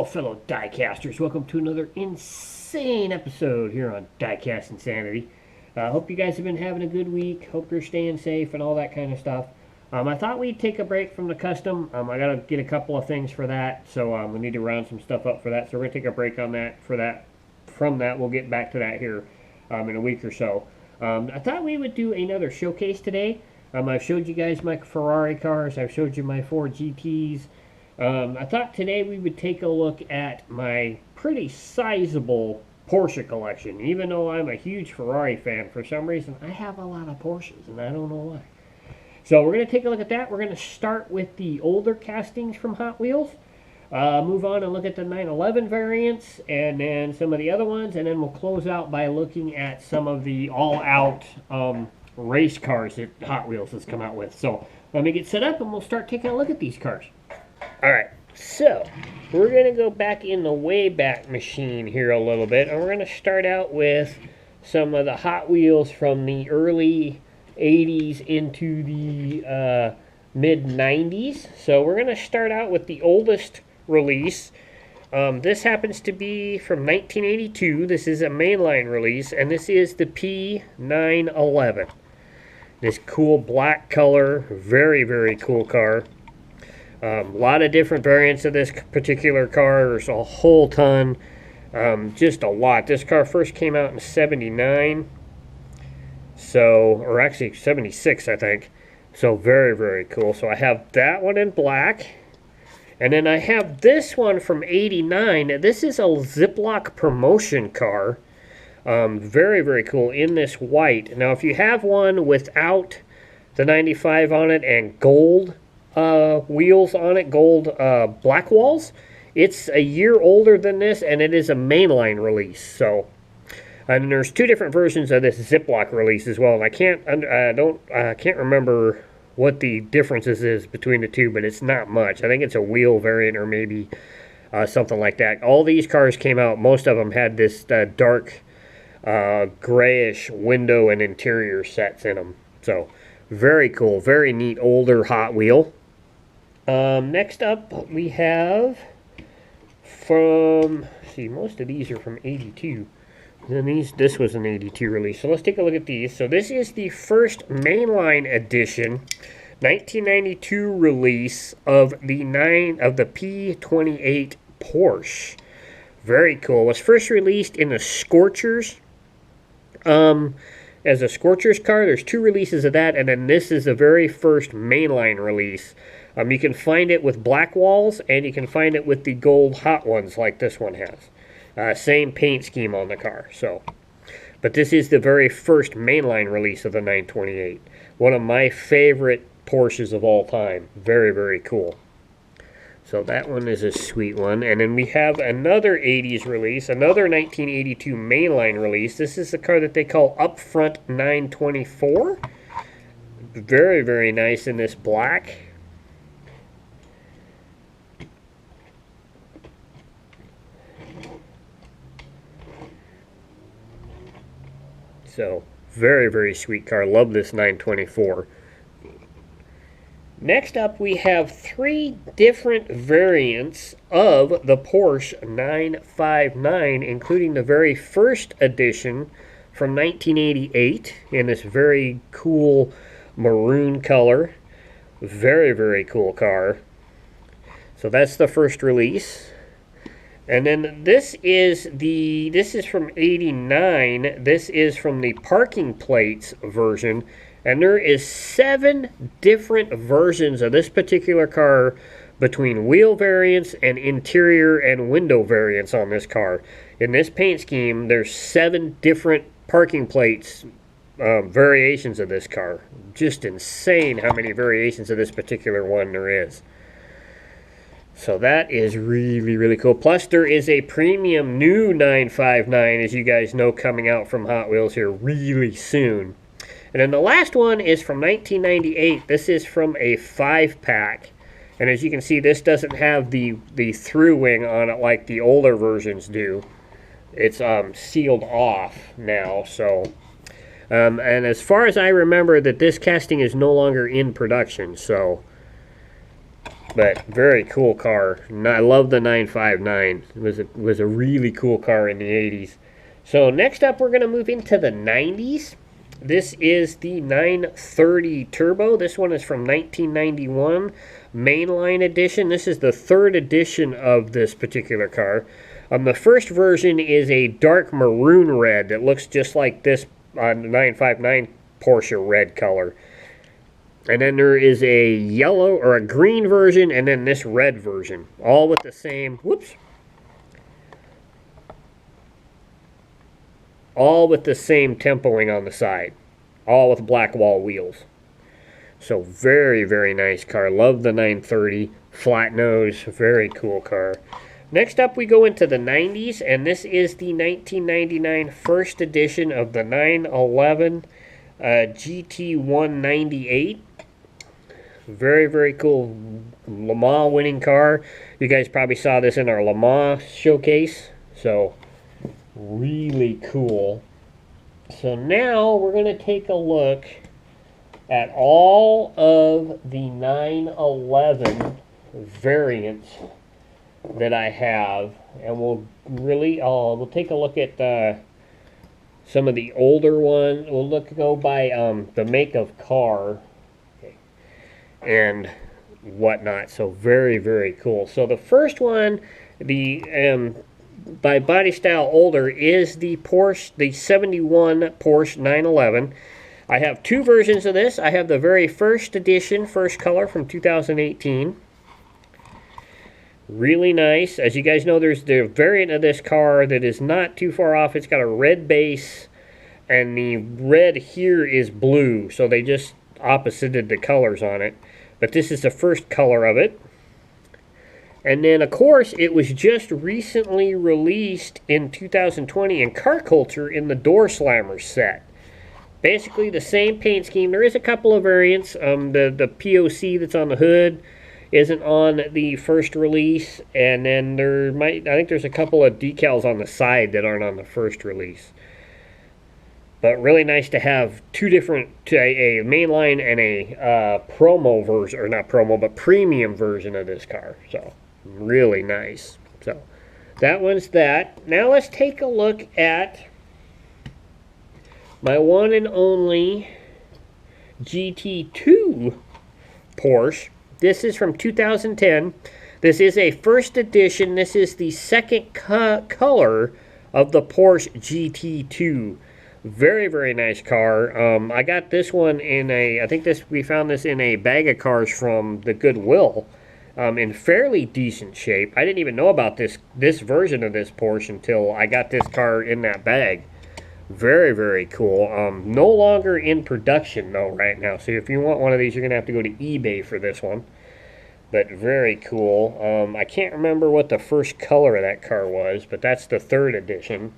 fellow diecasters, welcome to another insane episode here on Diecast Insanity. Hope you guys have been having a good week. Hope you're staying safe and all that kind of stuff. I thought we'd take a break from the custom. I gotta get a couple of things for that, so we need to round some stuff up for that. So we're gonna take a break on that. From that, we'll get back to that here in a week or so. I thought we would do another showcase today. I've showed you guys my Ferrari cars. I've showed you my Ford GTs. I thought today we would take a look at my pretty sizable Porsche collection. Even though I'm a huge Ferrari fan, for some reason I have a lot of Porsches, and I don't know why. So we're going to take a look at that. We're going to start with the older castings from Hot Wheels. Move on and look at the 911 variants, and then some of the other ones, and then we'll close out by looking at some of the all-out race cars that Hot Wheels has come out with. So let me get set up, and we'll start taking a look at these cars. Alright, so we're going to go back in the Wayback Machine here a little bit, and we're going to start out with some of the Hot Wheels from the early 80s into the mid-90s. So we're going to start out with the oldest release. This happens to be from 1982. This is a mainline release, and this is the P911. This cool black color, very, very cool car. A lot of different variants of this particular car. There's a whole ton, just a lot. This car first came out in '79, or actually '76, I think. So very, very cool. So I have that one in black, and then I have this one from '89. This is a Ziploc promotion car. Very, very cool in this white. Now, if you have one without the 95 on it and gold wheels on it, gold black walls, it's a year older than this, and it is a mainline release. So, and there's two different versions of this Ziploc release as well. And I can't remember what the differences is between the two, but it's not much. I think it's a wheel variant or maybe something like that. All these cars came out. Most of them had this dark grayish window and interior sets in them. So very cool, very neat older Hot Wheel. Next up, we have most of these are from 82. Then this was an 82 release. So let's take a look at these. So this is the first mainline edition, 1992 release of the P28 Porsche. Very cool. It was first released in the Scorchers. As a Scorchers car, there's two releases of that, and then this is the very first mainline release. You can find it with black walls, and you can find it with the gold hot ones like this one has. Same paint scheme on the car. But this is the very first mainline release of the 928. One of my favorite Porsches of all time. Very, very cool. So that one is a sweet one. And then we have another 80s release, another 1982 mainline release. This is the car that they call Upfront 924. Very, very nice in this black. So, very, very sweet car. Love this 924. Next up, we have three different variants of the Porsche 959, including the very first edition from 1988 in this very cool maroon color. Very, very cool car. So that's the first release. And then this is from '89. This is from the parking plates version, and there is 7 different versions of this particular car between wheel variants and interior and window variants on this car. In this paint scheme, there's 7 different parking plates variations of this car. Just insane how many variations of this particular one there is. So that is really, really cool. Plus, there is a premium new 959, as you guys know, coming out from Hot Wheels here really soon. And then the last one is from 1998. This is from a 5-pack. And as you can see, this doesn't have the through wing on it like the older versions do. It's sealed off now. So, and as far as I remember, that this casting is no longer in production. So But very cool car. I love the 959. It was a really cool car in the 80s. So next up, we're going to move into the 90s. This is the 930 Turbo. This one is from 1991, mainline edition. This is the third edition of this particular car. The first version is a dark maroon red that looks just like this 959 Porsche red color. And then there is a yellow or a green version, and then this red version. All with the same, all with the same tempoing on the side. All with black wall wheels. So very, very nice car. Love the 930. Flat nose. Very cool car. Next up, we go into the 90s, and this is the 1999 first edition of the 911 GT198. Very, very cool Le Mans winning car. You guys probably saw this in our Le Mans showcase. So, really cool. So now we're going to take a look at all of the 911 variants that I have. And we'll take a look at some of the older ones. We'll go by the make of car and whatnot. So very, very cool. So the first one, by body style older, is the Porsche, the 71 Porsche 911. I have two versions of this. I have the very first edition, first color from 2018. Really nice. As you guys know, there's the variant of this car that is not too far off. It's got a red base, and the red here is blue. So they just opposited the colors on it. But this is the first color of it. And then, of course, it was just recently released in 2020 in Car Culture in the Door Slammer set. Basically the same paint scheme. There is a couple of variants. The POC that's on the hood isn't on the first release. And then I think there's a couple of decals on the side that aren't on the first release. But really nice to have two different, a mainline and a promo version, or not promo, but premium version of this car. So, really nice. So, that one's that. Now let's take a look at my one and only GT2 Porsche. This is from 2010. This is a first edition. This is the second color of the Porsche GT2. Very, very nice car. I got this one in we found this in a bag of cars from the Goodwill, in fairly decent shape. I didn't even know about this version of this Porsche until I got this car in that bag. Very, very cool. No longer in production though right now. So if you want one of these, you're gonna have to go to eBay for this one. But very cool. I can't remember what the first color of that car was, but that's the third edition.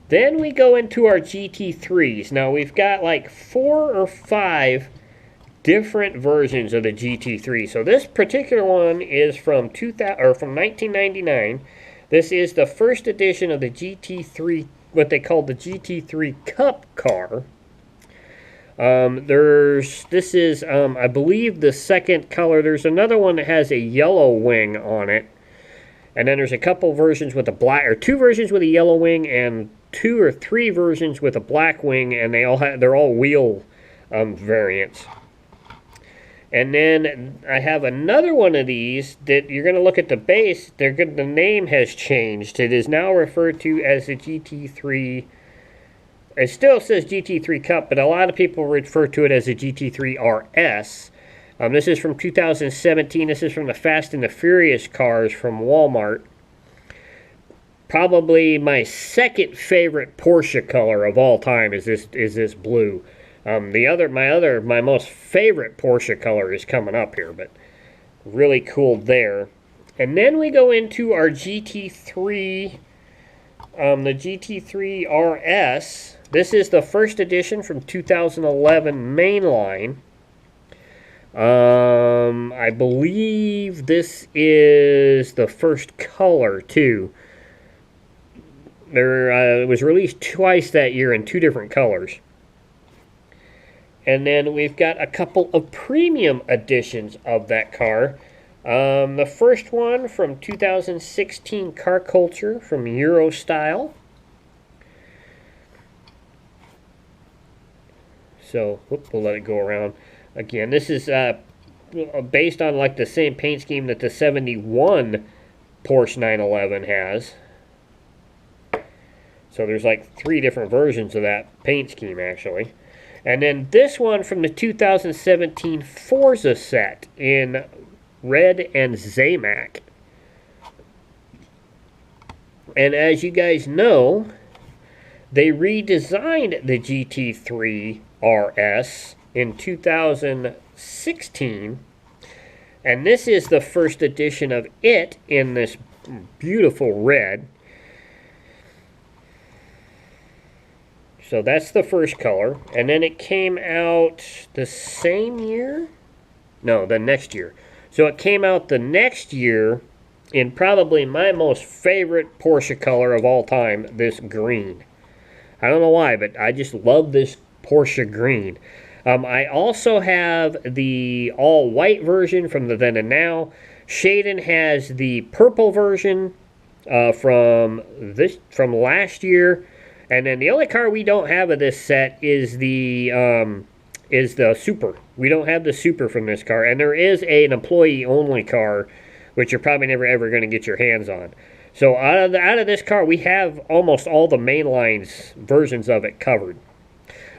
Then we go into our GT3s. Now we've got like 4 or 5 different versions of the GT3. So this particular one is from 1999. This is the first edition of the GT3, what they call the GT3 Cup car. This is I believe the second color. There's another one that has a yellow wing on it. And then there's a couple versions with a black, or 2 versions with a yellow wing and 2 or 3 versions with a black wing, and they're all wheel variants. And then I have another one of these that you're going to look at the base. The name has changed. It is now referred to as the GT3. It still says GT3 Cup, but a lot of people refer to it as the GT3 RS. This is from 2017. This is from the Fast and the Furious cars from Walmart. Probably my second favorite Porsche color of all time is this blue. My most favorite Porsche color is coming up here, but really cool there. And then we go into our GT3, the GT3 RS. This is the first edition from 2011 mainline. I believe this is the first color too. It was released twice that year in 2 different colors. And then we've got a couple of premium editions of that car. The first one from 2016 Car Culture from Euro Style. So, we'll let it go around. Again, this is based on like the same paint scheme that the 71 Porsche 911 has. So there's like 3 different versions of that paint scheme actually. And then this one from the 2017 Forza set in red and Zamac. And as you guys know, they redesigned the GT3 RS in 2016, and this is the first edition of it in this beautiful red. So that's the first color, and then it came out the same year? No, the next year. So it came out the next year in probably my most favorite Porsche color of all time, this green. I don't know why, but I just love this Porsche green. I also have the all-white version from the Then and Now. Shaden has the purple version from last year. And then the only car we don't have of this set is the Super. We don't have the Super from this car. And there is an employee-only car, which you're probably never ever going to get your hands on. So out of this car, we have almost all the mainlines versions of it covered.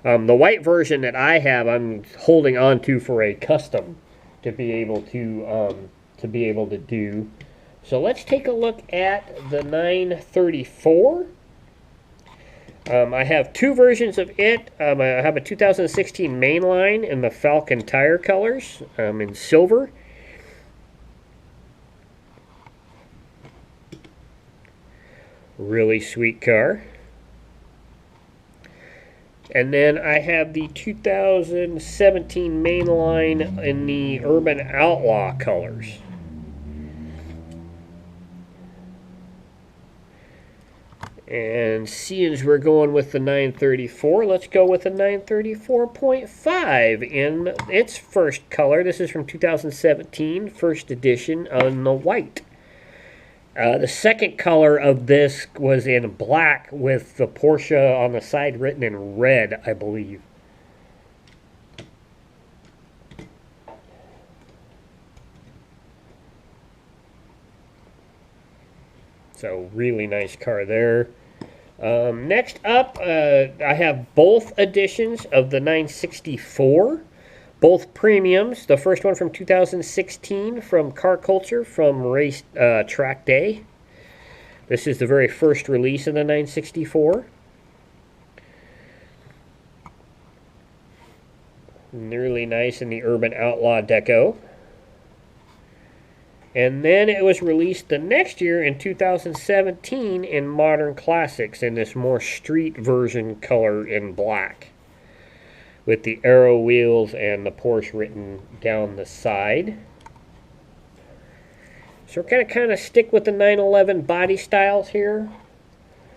The white version that I have, I'm holding on to for a custom to be able to do. So let's take a look at the 934. I have 2 versions of it. I have a 2016 mainline in the Falcon tire colors in silver. Really sweet car. And then I have the 2017 mainline in the Urban Outlaw colors. And seeing as we're going with the 934, let's go with the 934.5 in its first color. This is from 2017, first edition on the white. The second color of this was in black with the Porsche on the side written in red, I believe. So really nice car there. Next up, I have both editions of the 964, both premiums. The first one from 2016 from Car Culture from Race Track Day. This is the very first release of the 964. Really nice in the Urban Outlaw deco. And then it was released the next year in 2017 in Modern Classics in this more street version color in black, with the aero wheels and the Porsche written down the side. So we're going to kind of stick with the 911 body styles here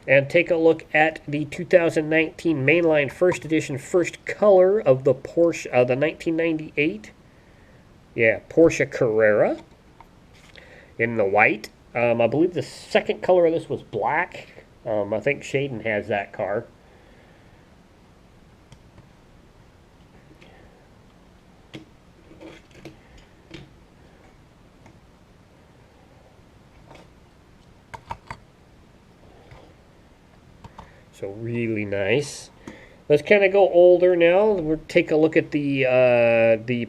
and take a look at the 2019 mainline first edition first color of the Porsche, the 1998 Porsche Carrera in the white. I believe the second color of this was black. I think Shaden has that car. So really nice. Let's kind of go older now. We'll take a look at the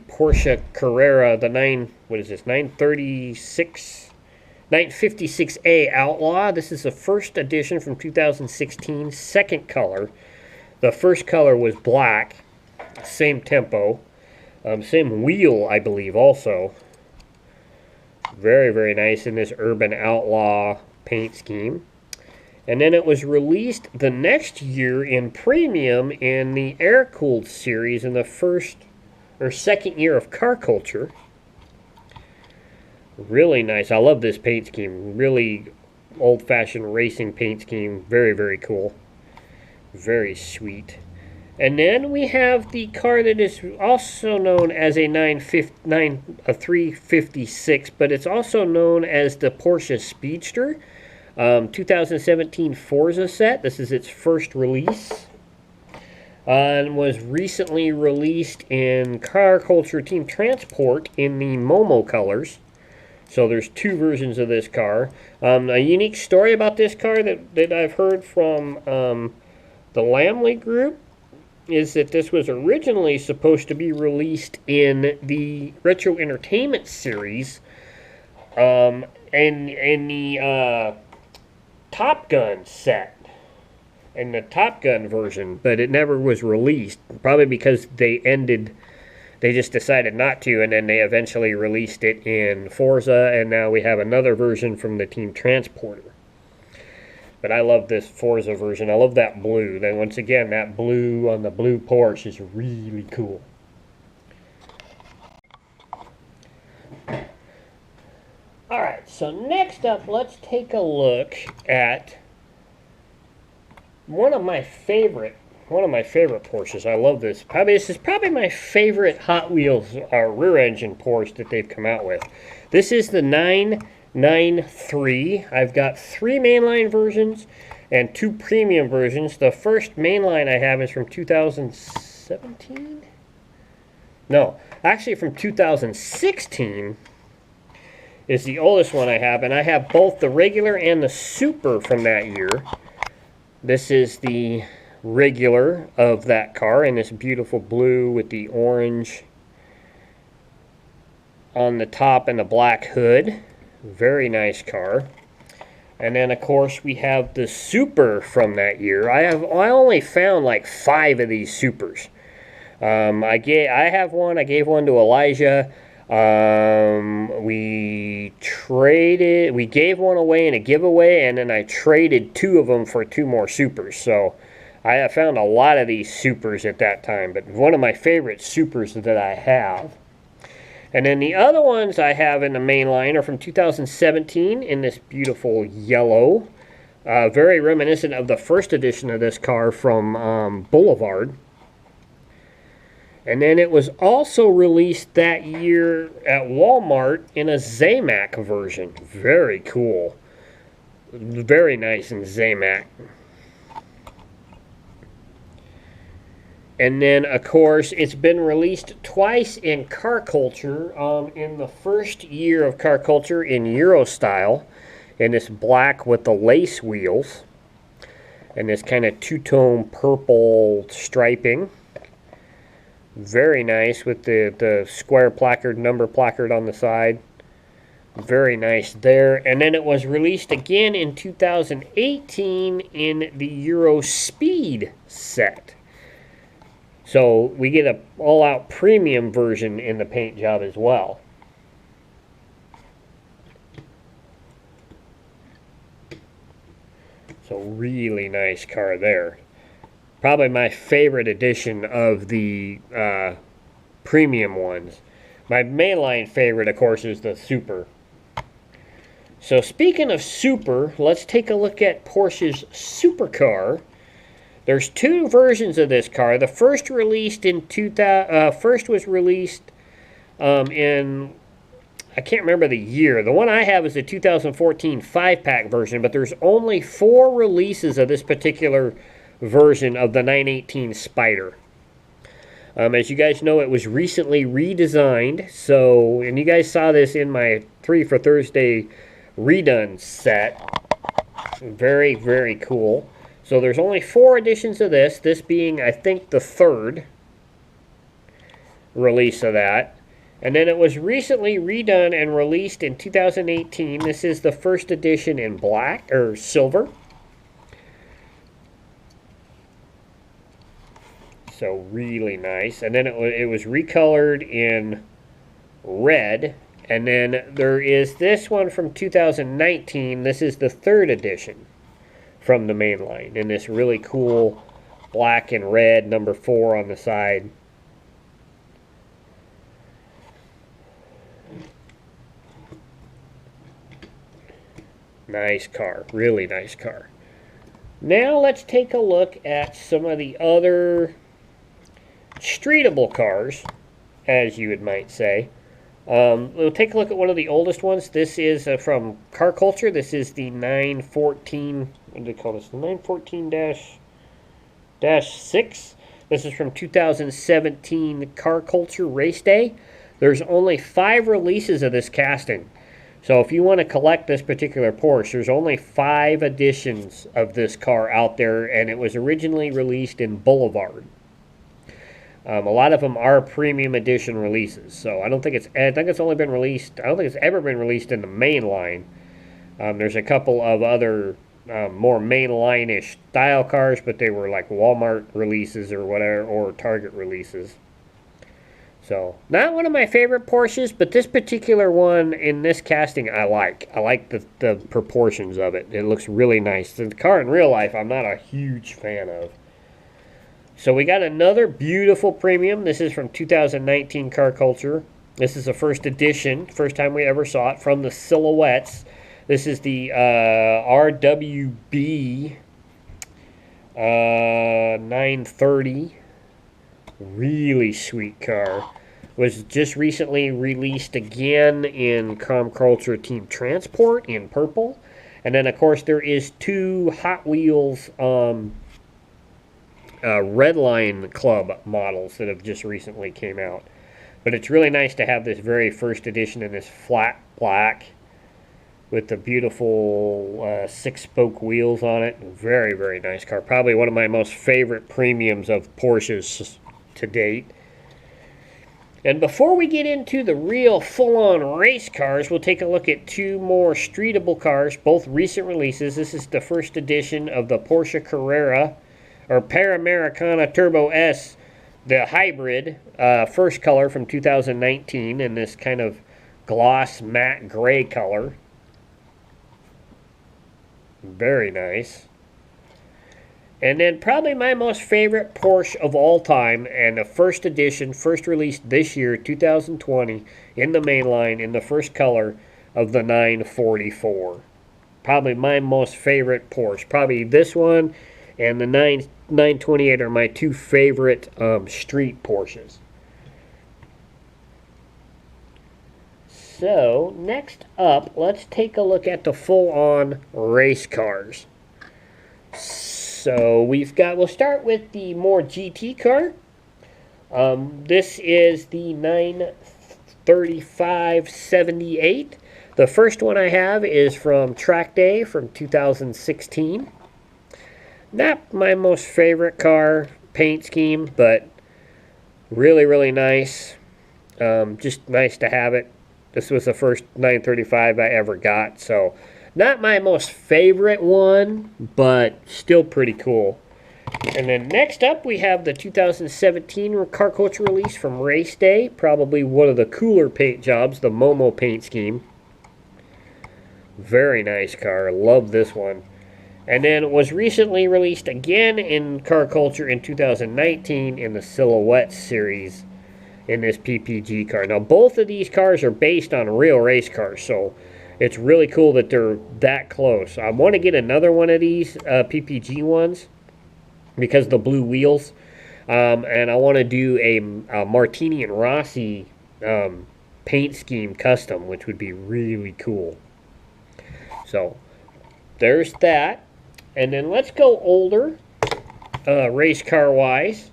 Porsche Carrera, the 956A Outlaw. This is the first edition from 2016, second color. The first color was black, same tempo, same wheel, I believe, also. Very, very nice in this Urban Outlaw paint scheme. And then it was released the next year in premium in the air-cooled series in the first or second year of Car Culture. Really nice. I love this paint scheme. Really old-fashioned racing paint scheme. Very, very cool. Very sweet. And then we have the car that is also known as a 356, but it's also known as the Porsche Speedster. 2017 Forza set. This is its first release. And was recently released in Car Culture Team Transport in the Momo colors. So there's two versions of this car. A unique story about this car that I've heard from the Lamley group is that this was originally supposed to be released in the Retro Entertainment series and in the Top Gun set, in the Top Gun version, but it never was released, probably because they just decided not to, and then they eventually released it in Forza, and now we have another version from the Team Transporter. But I love this Forza version. I love that blue. Then once again, that blue on the blue Porsche is really cool. Alright, so next up, let's take a look at one of my favorite Porsches. I love this. This is probably my favorite Hot Wheels rear engine Porsche that they've come out with. This is the 993. I've got 3 mainline versions and 2 premium versions. The first mainline I have is from 2017? No, actually from 2016 is the oldest one I have, and I have both the regular and the super from that year. This is the regular of that car in this beautiful blue with the orange on the top and the black hood. Very nice car. And then of course we have the super from that year. I only found like 5 of these supers. I have one. I gave one to Elijah. We gave one away in a giveaway, and then I traded 2 of them for 2 more supers. So I have found a lot of these supers at that time, but one of my favorite supers that I have. And then the other ones I have in the main line are from 2017 in this beautiful yellow. Very reminiscent of the first edition of this car from Boulevard. And then it was also released that year at Walmart in a Zamac version. Very cool. Very nice in Zamac. And then, of course, it's been released twice in Car Culture. In the first year of Car Culture in Euro style, in this black with the lace wheels, and this kind of two-tone purple striping. Very nice with the square placard, number placard on the side. Very nice there. And then it was released again in 2018 in the Euro Speed set. So we get an all-out premium version in the paint job as well. So really nice car there. Probably my favorite edition of the premium ones. My mainline favorite, of course, is the Super. So speaking of Super, let's take a look at Porsche's Supercar. There's 2 versions of this car. The first was released in I can't remember the year. The one I have is the 2014 5-pack version, but there's only 4 releases of this particular version of the 918 Spider. As you guys know, it was recently redesigned. So, and you guys saw this in my 3 for Thursday redone set. Very, very cool. So there's only 4 editions of this. This being, I think, the 3rd release of that. And then it was recently redone and released in 2018. This is the first edition in black or silver. So really nice. And then it was recolored in red. And then there is this one from 2019. This is the 3rd edition from the main line in this really cool black and red number 4 on the side. Nice car, really nice car. Now let's take a look at some of the other streetable cars, as you might say. We'll take a look at one of the oldest ones. This is from Car Culture. This is the 914. What do they call this? The 914-6. This is from 2017 Car Culture Race Day. There's only 5 releases of this casting. So if you want to collect this particular Porsche, there's only 5 editions of this car out there, and it was originally released in Boulevard. A lot of them are premium edition releases, so I think it's only been released. I don't think it's ever been released in the main line. There's a couple of other more mainline-ish style cars, but they were like Walmart releases or whatever, or Target releases. So, not one of my favorite Porsches, but this particular one in this casting I like. I like the proportions of it. It looks really nice. The car in real life I'm not a huge fan of. So we got another beautiful premium. This is from 2019 Car Culture. This is the first edition, first time we ever saw it, from the Silhouettes. This is the RWB 930. Really sweet car. Was just recently released again in Car Culture Team Transport in purple. And then, of course, there is 2 Hot Wheels Redline Club models that have just recently came out. But it's really nice to have this very first edition in this flat black with the beautiful 6-spoke wheels on it. Very, very nice car. Probably one of my most favorite premiums of Porsches to date. And before we get into the real full-on race cars, we'll take a look at 2 more streetable cars, both recent releases. This is the first edition of the Porsche Carrera, or Panamericana Turbo S, the hybrid, first color from 2019, in this kind of gloss matte gray color. Very nice. And then probably my most favorite Porsche of all time, and the first edition, first released this year, 2020, in the mainline, in the first color of the 944. Probably my most favorite Porsche. Probably this one and the 928 are my 2 favorite street Porsches. So, next up, let's take a look at the full-on race cars. So, we'll start with the more GT car. This is the 935-78. The first one I have is from Track Day from 2016. Not my most favorite car paint scheme, but really, really nice. Just nice to have it. This was the first 935 I ever got, so not my most favorite one, but still pretty cool. And then next up, we have the 2017 Car Culture release from Race Day. Probably one of the cooler paint jobs, the Momo paint scheme. Very nice car. Love this one. And then it was recently released again in Car Culture in 2019 in the Silhouette series in this PPG car. Now, both of these cars are based on real race cars, so it's really cool that they're that close. I want to get another one of these PPG ones because of the blue wheels. And I want to do a Martini and Rossi paint scheme custom, which would be really cool. So, there's that. And then let's go older, race car-wise.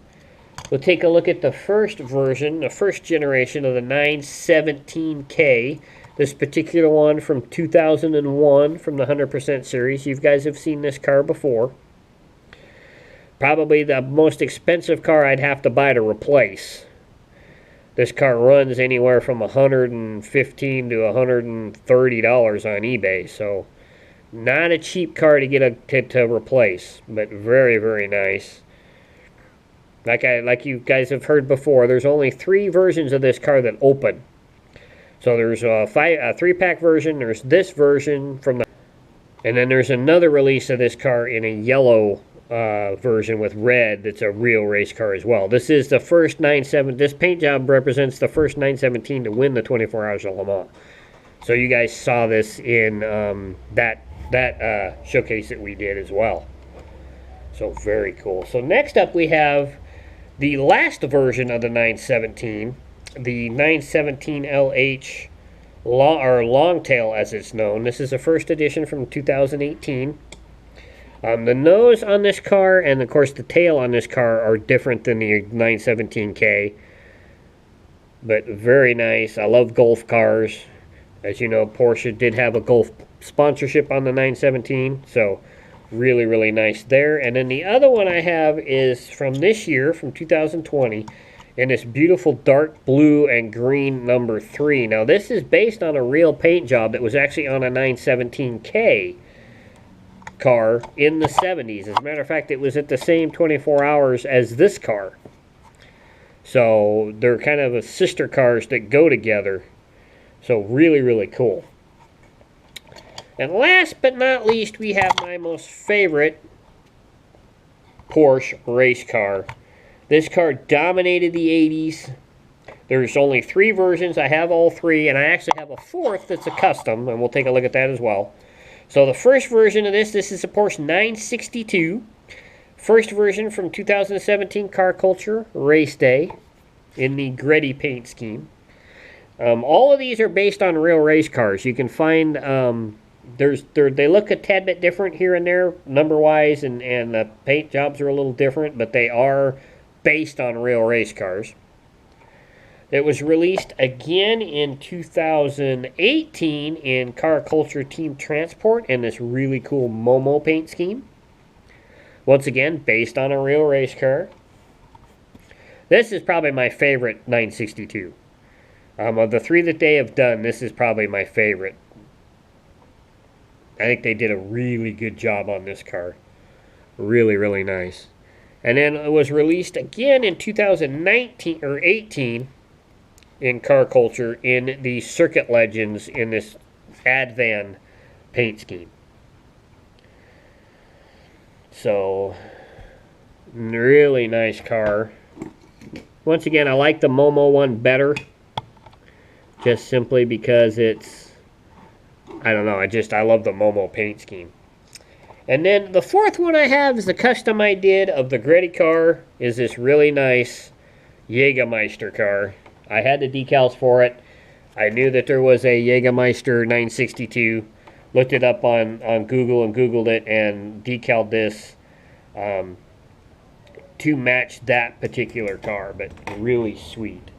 We'll take a look at the first version, the first generation of the 917K. This particular one from 2001 from the 100% series. You guys have seen this car before. Probably the most expensive car I'd have to buy to replace. This car runs anywhere from $115 to $130 on eBay, so not a cheap car to get to replace, but very, very nice. Like you guys have heard before, there's only 3 versions of this car that open. So there's a 3-pack version, there's this version from the, and then there's another release of this car in a yellow version with red that's a real race car as well. This is the first 97. This paint job represents the first 917 to win the 24 Hours of Le Mans. So you guys saw this in that showcase that we did as well. So very cool. So next up we have The last version of the 917, the 917LH Longtail as it's known. This is a first edition from 2018. The nose on this car and of course the tail on this car are different than the 917K, but very nice. I love Golf cars. As you know, Porsche did have a Golf sponsorship on the 917, so really, really nice there. And then the other one I have is from this year, from 2020, in this beautiful dark blue and green number 3. Now, this is based on a real paint job that was actually on a 917K car in the 70s. As a matter of fact, it was at the same 24 hours as this car. So they're kind of sister cars that go together. So really, really cool. And last but not least, we have my most favorite Porsche race car. This car dominated the 80s. There's only 3 versions. I have all 3, and I actually have a 4th that's a custom, and we'll take a look at that as well. So the first version of this is a Porsche 962. First version from 2017 Car Culture Race Day in the Gritty paint scheme. All of these are based on real race cars. You can find, they look a tad bit different here and there, number-wise, and the paint jobs are a little different, but they are based on real race cars. It was released again in 2018 in Car Culture Team Transport in this really cool Momo paint scheme. Once again, based on a real race car. This is probably my favorite 962. Of the 3 that they have done, this is probably my favorite. I think they did a really good job on this car. Really, really nice. And then it was released again in 2019 or 18 in Car Culture in the Circuit Legends in this Advan paint scheme. So, really nice car. Once again, I like the Momo one better. Just simply because it's, I don't know, I love the Momo paint scheme. And then the 4th one I have is the custom I did of the Gritty car, is this really nice Jägermeister car. I had the decals for it. I knew that there was a Jägermeister 962. Looked it up on Google and Googled it and decaled this to match that particular car, but really sweet.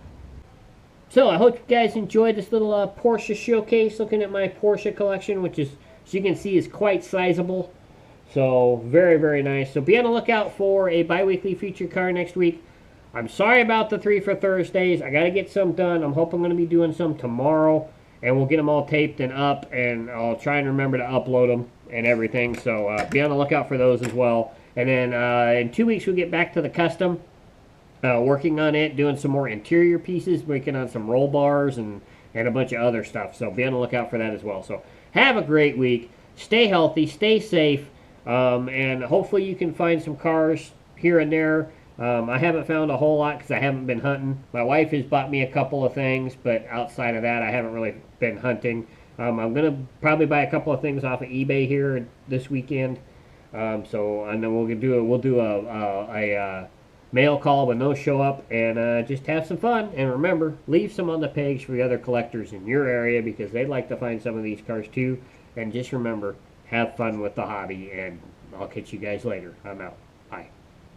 So I hope you guys enjoyed this little Porsche showcase, looking at my Porsche collection, which is, as you can see, is quite sizable. So very, very nice. So be on the lookout for a bi-weekly featured car next week. I'm sorry about the 3 for Thursdays. I got to get some done. I'm hoping I'm going to be doing some tomorrow, and we'll get them all taped and up, and I'll try and remember to upload them and everything. So be on the lookout for those as well. And then in 2 weeks, we'll get back to the custom. Working on it, doing some more interior pieces, working on some roll bars and a bunch of other stuff. So be on the lookout for that as well. So have a great week. Stay healthy. Stay safe. And hopefully you can find some cars here and there. I haven't found a whole lot because I haven't been hunting. My wife has bought me a couple of things, but outside of that, I haven't really been hunting. I'm going to probably buy a couple of things off of eBay here this weekend. So and then we'll do a mail call with no show up and just have some fun. And remember, leave some on the page for the other collectors in your area because they'd like to find some of these cars too. And just remember, have fun with the hobby, and I'll catch you guys later. I'm out. Bye.